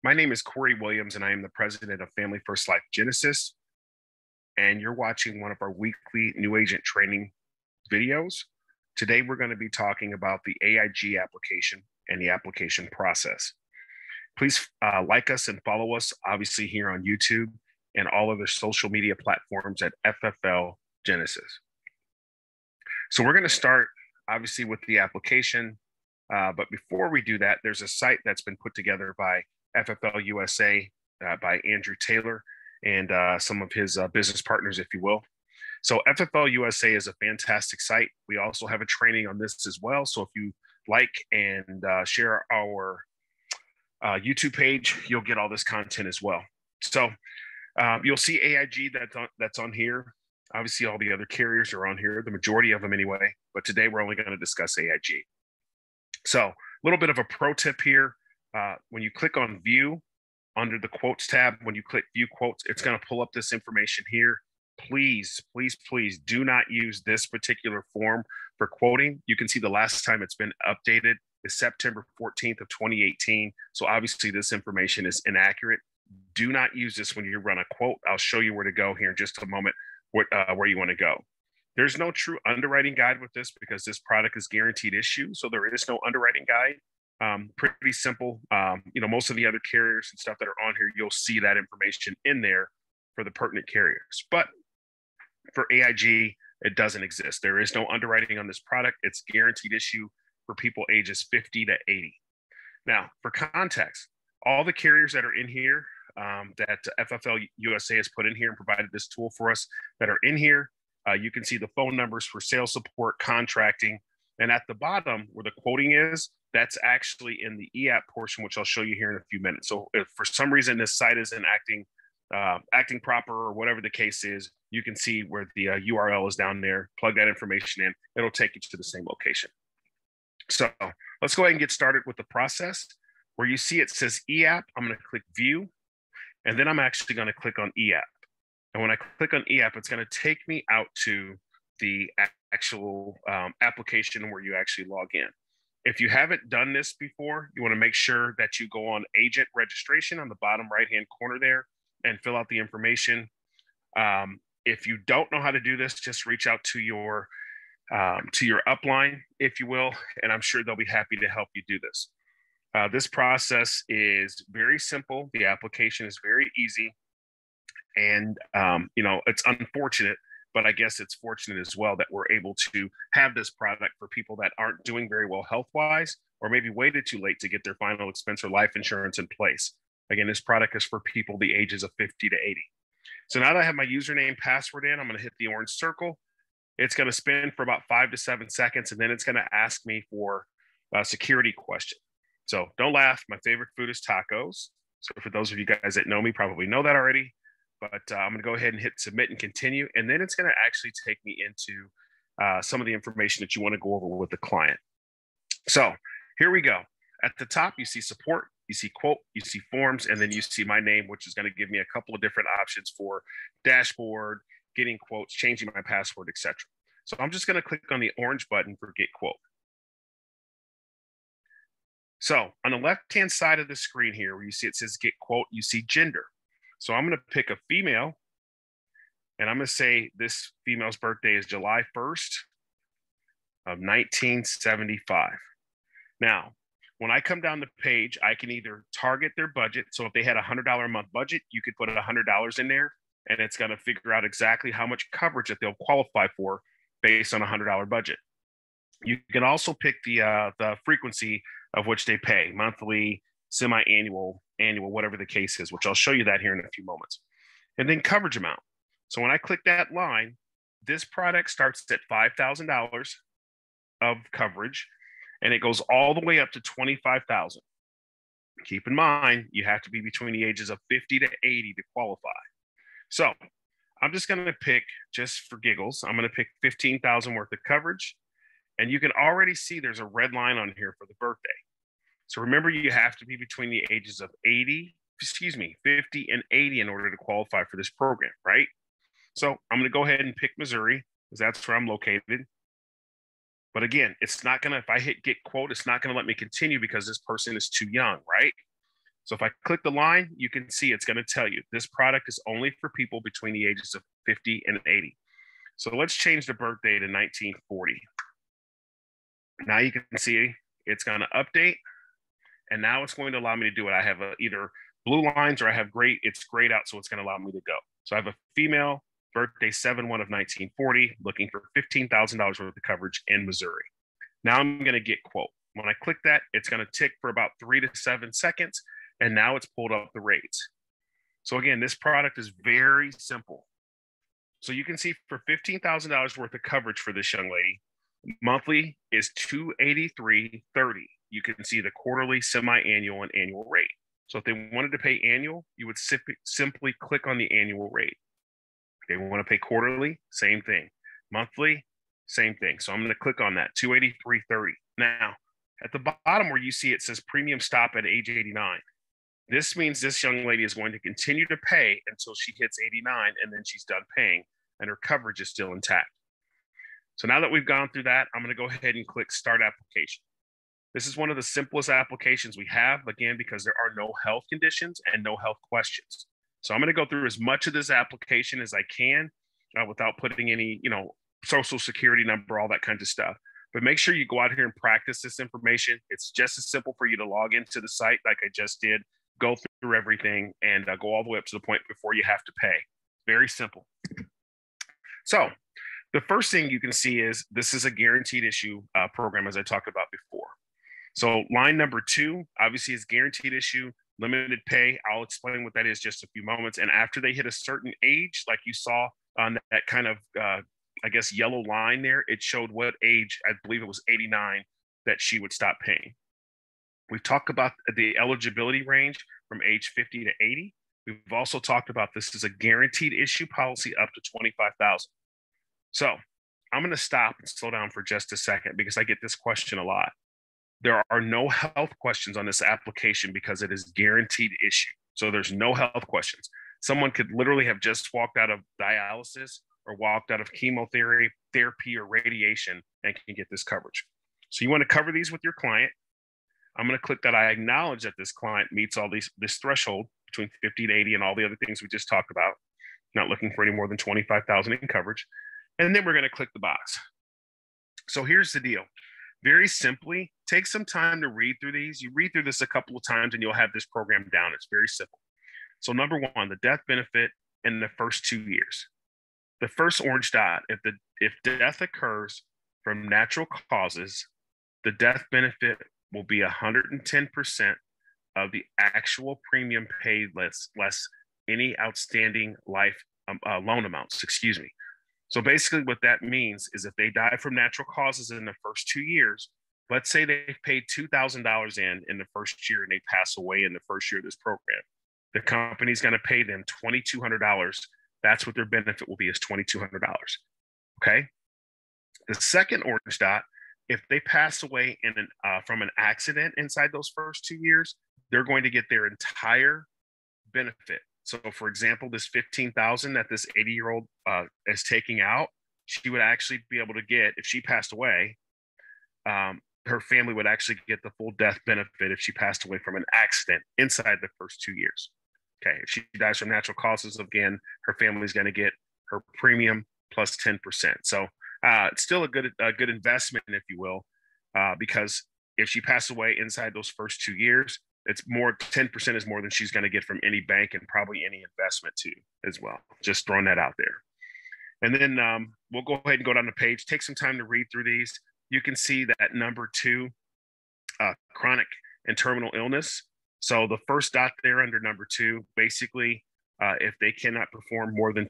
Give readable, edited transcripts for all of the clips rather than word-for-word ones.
My name is Corey Williams, and I am the president of Family First Life Genesis. And you're watching one of our weekly new agent training videos. Today, we're going to be talking about the AIG application and the application process. Please like us and follow us, obviously, here on YouTube and all other social media platforms at FFL Genesis. So we're going to start, obviously, with the application. But before we do that, there's a site that's been put together by FFL USA by Andrew Taylor and some of his business partners, if you will. So FFL USA is a fantastic site. We also have a training on this as well. So if you like and share our YouTube page, you'll get all this content as well. So you'll see AIG that's on here. Obviously, all the other carriers are on here, the majority of them anyway. But today we're only going to discuss AIG. So a little bit of a pro tip here. When you click on view under the quotes tab, when you click view quotes, it's going to pull up this information here. Please, please, please do not use this particular form for quoting. You can see the last time it's been updated is September 14th of 2018. So obviously this information is inaccurate. Do not use this when you run a quote. I'll show you where to go here in just a moment, where you want to go. There's no true underwriting guide with this because this product is guaranteed issue. So there is no underwriting guide. Pretty simple. Most of the other carriers and stuff that are on here, you'll see that information in there for the pertinent carriers. But for AIG, it doesn't exist. There is no underwriting on this product. It's guaranteed issue for people ages 50 to 80. Now, for context, all the carriers that are in here that FFL USA has put in here and provided this tool for us that are in here, you can see the phone numbers for sales support, contracting, and at the bottom where the quoting is, that's actually in the e-app portion, which I'll show you here in a few minutes. So if for some reason this site isn't acting proper or whatever the case is, you can see where the URL is down there, plug that information in, it'll take you to the same location. So let's go ahead and get started with the process. Where you see it says e-app, I'm going to click view, and then I'm actually going to click on e-app. And when I click on e-app, it's going to take me out to the actual application where you actually log in. If you haven't done this before, you want to make sure that you go on agent registration on the bottom right-hand corner there and fill out the information. If you don't know how to do this, just reach out to your upline, if you will, and I'm sure they'll be happy to help you do this. This process is very simple. The application is very easy. And, it's unfortunate, but I guess it's fortunate as well that we're able to have this product for people that aren't doing very well health-wise, or maybe waited too late to get their final expense or life insurance in place. Again, this product is for people the ages of 50 to 80. So now that I have my username, password in, I'm going to hit the orange circle. It's going to spin for about 5 to 7 seconds, and then it's going to ask me for a security question. So don't laugh. My favorite food is tacos. So for those of you guys that know me, probably know that already. But I'm going to go ahead and hit submit and continue. And then it's going to actually take me into some of the information that you want to go over with the client. So here we go. At the top, you see support, you see quote, you see forms, and then you see my name, which is going to give me a couple of different options for dashboard, getting quotes, changing my password, etc. So I'm just going to click on the orange button for get quote. So on the left-hand side of the screen here, where you see it says get quote, you see gender. So I'm going to pick a female, and I'm going to say this female's birthday is July 1st of 1975. Now, when I come down the page, I can either target their budget. So if they had a $100 a month budget, you could put $100 in there, and it's going to figure out exactly how much coverage that they'll qualify for based on a $100 budget. You can also pick the frequency of which they pay, monthly, semi-annual, annual, whatever the case is, which I'll show you that here in a few moments. And then coverage amount. So when I click that line, this product starts at $5,000 of coverage, and it goes all the way up to $25,000. Keep in mind, you have to be between the ages of 50 to 80 to qualify. So I'm just going to pick, just for giggles, I'm going to pick $15,000 worth of coverage. And you can already see there's a red line on here for the birthday. So remember, you have to be between the ages of 50 and 80 in order to qualify for this program, right? So I'm going to go ahead and pick Missouri because that's where I'm located. But again, it's not going to, if I hit get quote, it's not going to let me continue because this person is too young, right? So if I click the line, you can see it's going to tell you this product is only for people between the ages of 50 and 80. So let's change the birthday to 1940. Now you can see it's going to update, and now it's going to allow me to do it. I have either blue lines or I have it's grayed out, so it's going to allow me to go. So I have a female, birthday 7/1 of 1940, looking for $15,000 worth of coverage in Missouri. Now I'm going to get quote. When I click that, it's going to tick for about 3 to 7 seconds, and now it's pulled up the rates. So again, this product is very simple. So you can see for $15,000 worth of coverage for this young lady, monthly is $283.30. You can see the quarterly, semi-annual, and annual rate. So if they wanted to pay annual, you would simply click on the annual rate. If they want to pay quarterly, same thing. Monthly, same thing. So I'm going to click on that, $283.30. Now, at the bottom where you see it says premium stop at age 89, this means this young lady is going to continue to pay until she hits 89, and then she's done paying, and her coverage is still intact. So now that we've gone through that, I'm going to go ahead and click Start Application. This is one of the simplest applications we have, again, because there are no health conditions and no health questions. So I'm going to go through as much of this application as I can without putting any, social security number, all that kind of stuff. But make sure you go out here and practice this information. It's just as simple for you to log into the site like I just did, go through everything, and go all the way up to the point before you have to pay. Very simple. So the first thing you can see is this is a guaranteed issue program, as I talked about before. So line number 2, obviously, is guaranteed issue, limited pay. I'll explain what that is just a few moments. And after they hit a certain age, like you saw on that kind of, yellow line there, it showed what age, I believe it was 89, that she would stop paying. We've talked about the eligibility range from age 50 to 80. We've also talked about this is a guaranteed issue policy up to $25,000. So I'm going to stop and slow down for just a second because I get this question a lot. There are no health questions on this application because it is guaranteed issue. So there's no health questions. Someone could literally have just walked out of dialysis or walked out of chemotherapy, therapy, or radiation and can get this coverage. So you want to cover these with your client. I'm going to click that I acknowledge that this client meets all this threshold between 50 and 80 and all the other things we just talked about. Not looking for any more than 25,000 in coverage. And then we're going to click the box. So here's the deal. Very simply, take some time to read through these. You read through this a couple of times and you'll have this program down. It's very simple. So number 1, the death benefit in the first 2 years. The first orange dot, if death occurs from natural causes, the death benefit will be 110% of the actual premium paid less any outstanding life loan amounts, So basically what that means is if they die from natural causes in the first 2 years, let's say they've paid $2,000 in the first year and they pass away in the first year of this program, the company's going to pay them $2,200. That's what their benefit will be, is $2,200. Okay. The second orange dot, if they pass away from an accident inside those first 2 years, they're going to get their entire benefit. So, for example, this $15,000 that this 80-year-old is taking out, she would actually be able to get, if she passed away, her family would actually get the full death benefit if she passed away from an accident inside the first 2 years. Okay, if she dies from natural causes, again, her family's going to get her premium plus 10%. So it's still a good investment, if you will, because if she passed away inside those first 2 years, it's more, 10% is more than she's going to get from any bank and probably any investment too as well. Just throwing that out there. And then we'll go ahead and go down the page, take some time to read through these. You can see that number 2, chronic and terminal illness. So the first dot there under number 2, basically, if they cannot perform more than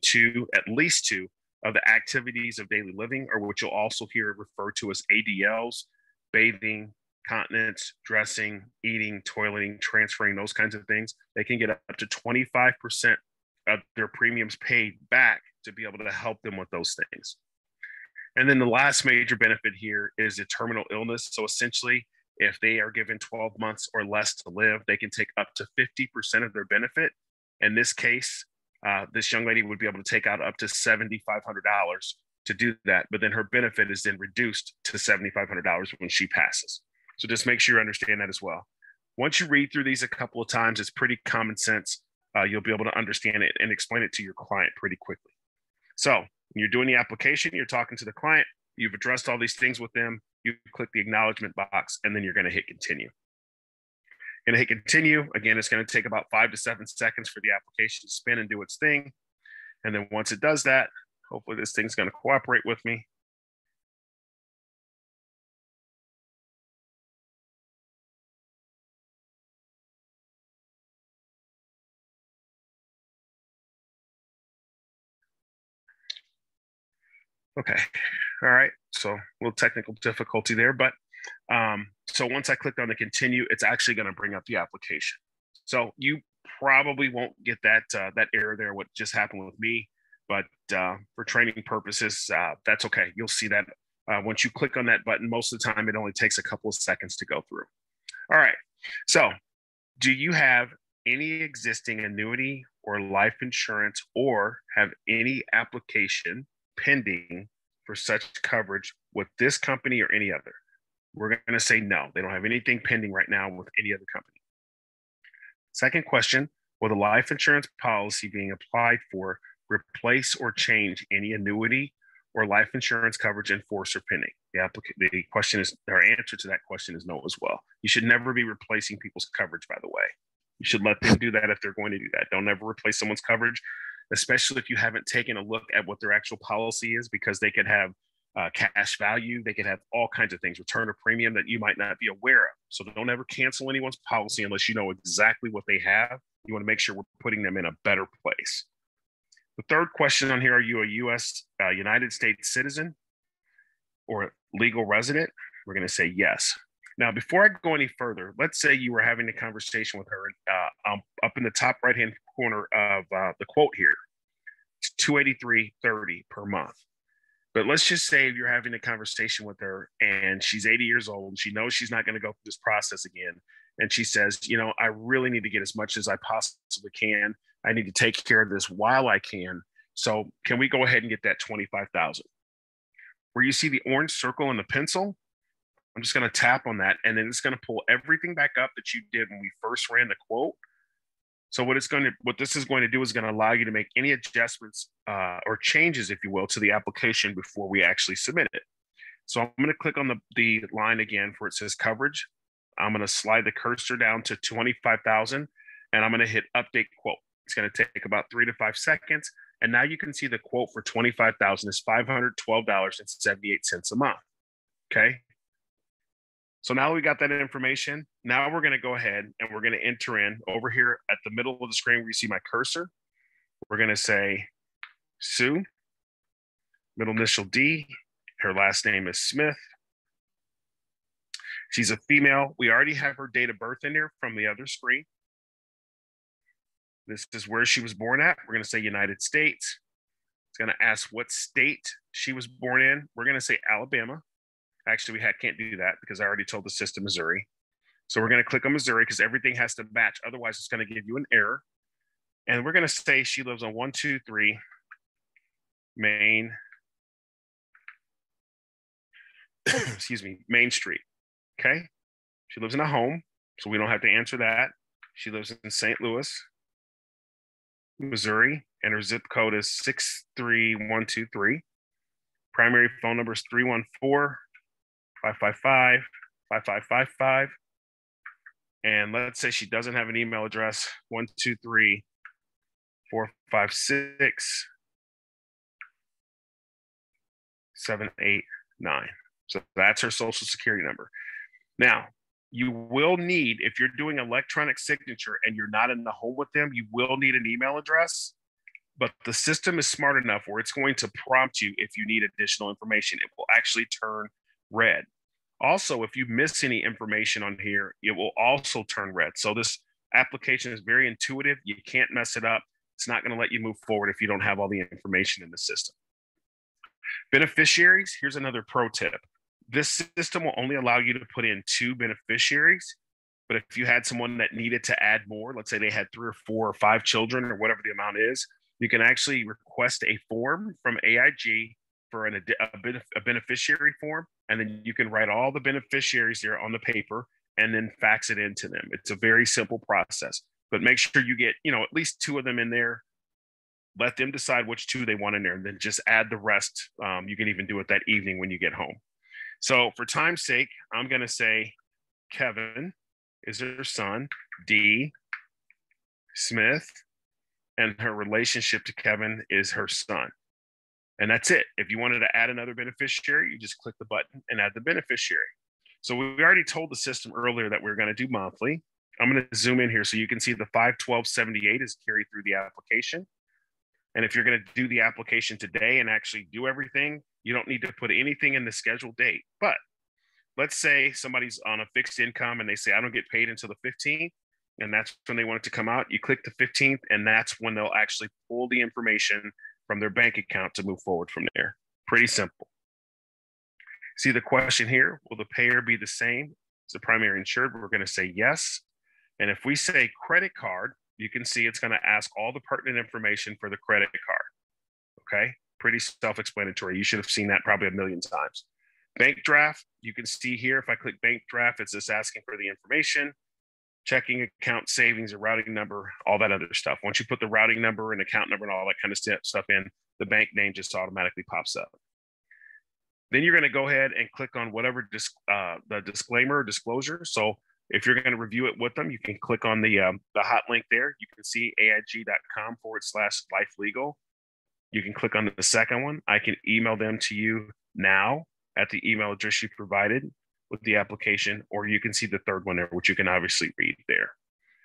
at least two of the activities of daily living, or what you'll also hear referred to as ADLs, bathing, continence, dressing, eating, toileting, transferring, those kinds of things, they can get up to 25% of their premiums paid back to be able to help them with those things. And then the last major benefit here is a terminal illness. So essentially, if they are given 12 months or less to live, they can take up to 50% of their benefit. In this case, this young lady would be able to take out up to $7,500 to do that. But then her benefit is then reduced to $7,500 when she passes. So just make sure you understand that as well. Once you read through these a couple of times, it's pretty common sense. You'll be able to understand it and explain it to your client pretty quickly. So when you're doing the application, you're talking to the client, you've addressed all these things with them, you click the acknowledgement box, and then you're going to hit continue. Going to hit continue. Again, it's going to take about 5 to 7 seconds for the application to spin and do its thing. And then once it does that, hopefully this thing's going to cooperate with me. Okay. All right. So a little technical difficulty there, but so once I clicked on the continue, it's actually going to bring up the application. So you probably won't get that that error there, what just happened with me, but for training purposes, that's okay. You'll see that once you click on that button. Most of the time, it only takes a couple of seconds to go through. All right. So do you have any existing annuity or life insurance or have any application pending for such coverage with this company or any other? We're going to say no. They don't have anything pending right now with any other company. Second question, will the life insurance policy being applied for replace or change any annuity or life insurance coverage in force or pending? The question is, our answer to that question is no as well. You should never be replacing people's coverage, by the way. You should let them do that if they're going to do that. Don't ever replace someone's coverage, especially if you haven't taken a look at what their actual policy is, because they could have cash value. They could have all kinds of things, return of premium that you might not be aware of. So don't ever cancel anyone's policy unless you know exactly what they have. You want to make sure we're putting them in a better place. The third question on here, are you a U.S. United States citizen or legal resident? We're going to say yes. Now, before I go any further, let's say you were having a conversation with her up in the top right-hand corner of the quote here. It's $283.30 per month. But let's just say you're having a conversation with her and she's 80 years old and she knows she's not going to go through this process again. And she says, you know, I really need to get as much as I possibly can. I need to take care of this while I can. So can we go ahead and get that $25,000? Where you see the orange circle and the pencil, I'm just going to tap on that. And then it's going to pull everything back up that you did when we first ran the quote. So what this is going to do is going to allow you to make any adjustments or changes, if you will, to the application before we actually submit it. So I'm going to click on the line again where it says coverage. I'm going to slide the cursor down to 25,000 and I'm going to hit update quote. It's going to take about 3 to 5 seconds. And now you can see the quote for 25,000 is $512.78 a month. Okay. So now we got that information. Now we're going to go ahead and we're going to enter in over here at the middle of the screen where you see my cursor. We're going to say Sue, middle initial D. Her last name is Smith. She's a female. We already have her date of birth in here from the other screen. This is where she was born at. We're going to say United States. It's going to ask what state she was born in. We're going to say Alabama. Actually, we can't do that because I already told the system Missouri. So we're going to click on Missouri because everything has to match. Otherwise, it's going to give you an error. And we're going to say she lives on 123 Main, Main Street. Okay. She lives in a home, so we don't have to answer that. She lives in St. Louis, Missouri, and her zip code is 63123. Primary phone number is 314-555-5555. And let's say she doesn't have an email address, 123-456-789. So that's her social security number. Now, you will need, if you're doing electronic signature and you're not in the home with them, you will need an email address. But the system is smart enough where it's going to prompt you if you need additional information. It will actually turn red. Also, if you miss any information on here, it will also turn red. So this application is very intuitive. You can't mess it up. It's not going to let you move forward if you don't have all the information in the system. Beneficiaries, here's another pro tip. This system will only allow you to put in 2 beneficiaries. But if you had someone that needed to add more, let's say they had 3 or 4 or 5 children or whatever the amount is, you can actually request a form from AIG for a beneficiary form. And then you can write all the beneficiaries there on the paper and then fax it into them. It's a very simple process, but make sure you get, at least 2 of them in there. Let them decide which 2 they want in there, and then just add the rest. You can even do it that evening when you get home. So for time's sake, I'm going to say Kevin is her son, D. Smith, and her relationship to Kevin is her son. And that's it. If you wanted to add another beneficiary, you just click the button and add the beneficiary. So we already told the system earlier that we're going to do monthly. I'm going to zoom in here so you can see the 5/12/78 is carried through the application. And if you're going to do the application today and actually do everything, you don't need to put anything in the scheduled date. But let's say somebody's on a fixed income and they say, I don't get paid until the 15th. And that's when they want it to come out. You click the 15th, and that's when they'll actually pull the information from their bank account to move forward from there. Pretty simple. See the question here, will the payer be the same as the primary insured? We're going to say yes. And if we say credit card, you can see it's going to ask all the pertinent information for the credit card. Okay, pretty self-explanatory. You should have seen that probably a million times. Bank draft, you can see here, if I click bank draft, it's just asking for the information, checking account, savings, or routing number, all that other stuff. Once you put the routing number and account number and all that kind of stuff in, the bank name just automatically pops up. Then you're going to go ahead and click on whatever the disclaimer or disclosure. So if you're going to review it with them, you can click on the hot link there. You can see aig.com/lifelegal. You can click on the second one. I can email them to you now at the email address you provided with the application, or you can see the third one there, which you can obviously read there.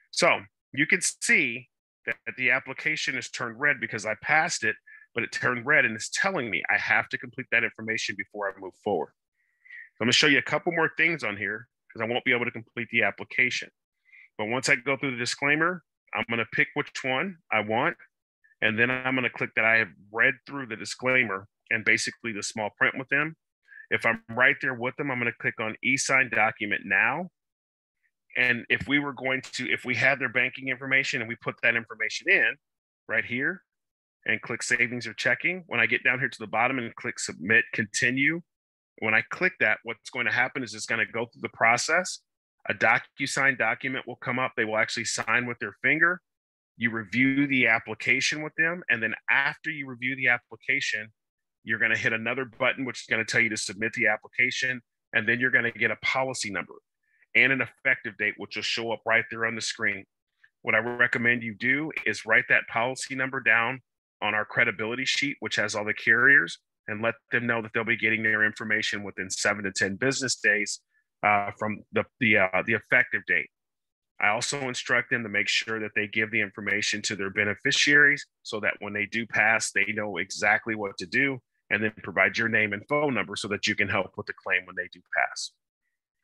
So you can see that the application is turned red because I passed it, but it turned red and it's telling me I have to complete that information before I move forward. So I'm going to show you a couple more things on here because I won't be able to complete the application. But once I go through the disclaimer, I'm going to pick which one I want, and then I'm going to click that I have read through the disclaimer and basically the small print with them. If I'm right there with them, I'm going to click on e-sign document now. And if we had their banking information and we put that information in right here and click savings or checking, when I get down here to the bottom and click submit, continue, when I click that, what's going to happen is it's going to go through the process. A DocuSign document will come up. They will actually sign with their finger. You review the application with them. And then after you review the application, you're going to hit another button, which is going to tell you to submit the application. And then you're going to get a policy number and an effective date, which will show up right there on the screen. What I recommend you do is write that policy number down on our credibility sheet, which has all the carriers, and let them know that they'll be getting their information within 7 to 10 business days from the effective date. I also instruct them to make sure that they give the information to their beneficiaries so that when they do pass, they know exactly what to do, and then provide your name and phone number so that you can help with the claim when they do pass.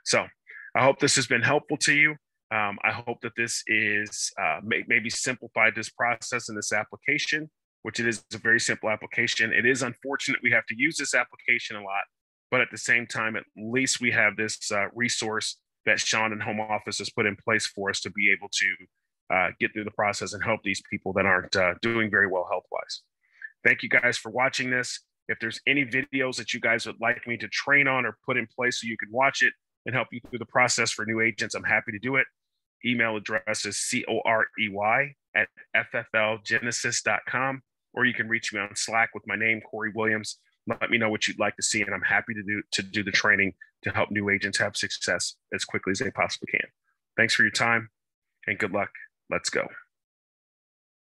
So I hope this has been helpful to you. I hope that this is maybe simplified this process in this application, which it is a very simple application. It is unfortunate we have to use this application a lot, but at the same time, at least we have this resource that Sean and Home Office has put in place for us to be able to get through the process and help these people that aren't doing very well health-wise. Thank you guys for watching this. If there's any videos that you guys would like me to train on or put in place so you can watch it and help you through the process for new agents, I'm happy to do it. Email address is corey@fflgenesis.com, or you can reach me on Slack with my name, Corey Williams. Let me know what you'd like to see, and I'm happy to do the training to help new agents have success as quickly as they possibly can. Thanks for your time, and good luck. Let's go.